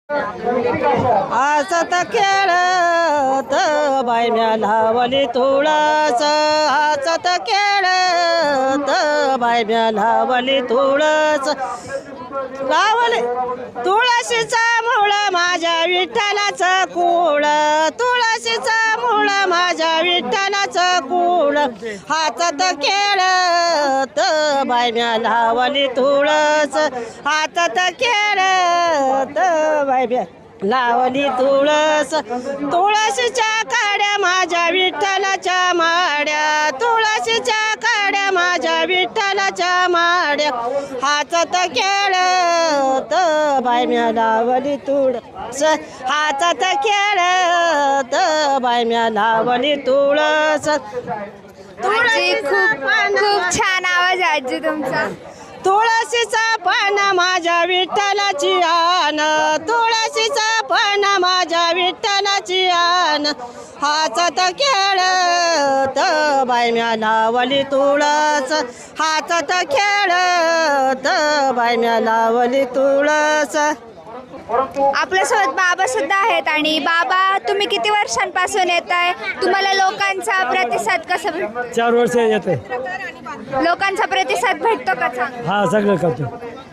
हसत खेळत बायम्या लावली तुळस, हसत खेळत बायम्या लावली तुळस, लावली तुळशीचा मूळ माझ्या विठ्ठलाचं कुळ, तुळशीचा मूळ माझ्या विठ्ठलाचं कुळ, हातात खेळत बायम्या लावली तुळस, हातात खेळत बायम्या लावली तुळस, तुळशीच्या काड्या माझ्या विठ्ठलाच्या माड्या, तुळशीच्या काड्या माझ्या विठ्ठलाच्या माड्या, हातात खेळत बायम्या लावली तुळस, हातात खेळत बायम्या लावली तुळस. आजी खूप खूप छान आवाज आहे आजी तुमचा. तुळशीचा पान माझ्या विठ्ठलाची आन, तुळशीचा पान माझ्या विठ्ठलाची आन, हातात खेळत बायम्या लावली तुळस, हातात खेळत बायम्या लावली तुळस. आपल्यासोबत बाबा सुद्धा आहेत. आणि बाबा, तुम्ही किती वर्षांपासून येत आहे? तुम्हाला लोकांचा प्रतिसाद कसा 4 वर्ष येते. लोकांचा प्रतिसाद भेटतो का चांगला? हा, सगळं करतो.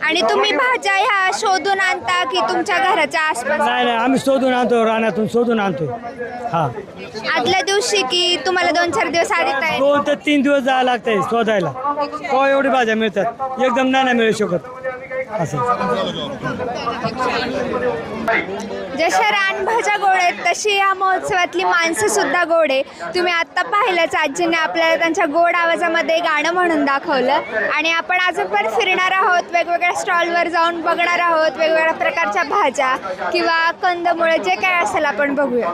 आणि तुम्ही भाज्या ह्या शोधून आणता की तुमच्या घराच्या आसपास? नाही, आम्ही शोधून आणतो, रानातून शोधून आणतो. हा, आदल्या दिवशी की तुम्हाला 2-4 दिवस आधी तयारी? 2 ते 3 दिवस जायला लागतंय शोधायला. हो, एवढी भाज्या मिळतात, एकदम नाही मिळू शकत असं. जशा रानभाज्या गोड आहेत तशी या महोत्सवातली माणसं सुद्धा गोड आहे. तुम्ही आत्ता पाहिलंच, आजीने आपल्याला त्यांच्या गोड आवाजामध्ये गाणं म्हणून दाखवलं. आणि आपण अजून पण फिरणार आहोत, वेगवेगळ्या स्टॉलवर जाऊन बघणार आहोत वेगवेगळ्या प्रकारच्या भाज्या किंवा कंदमुळं जे काय असेल आपण बघूया.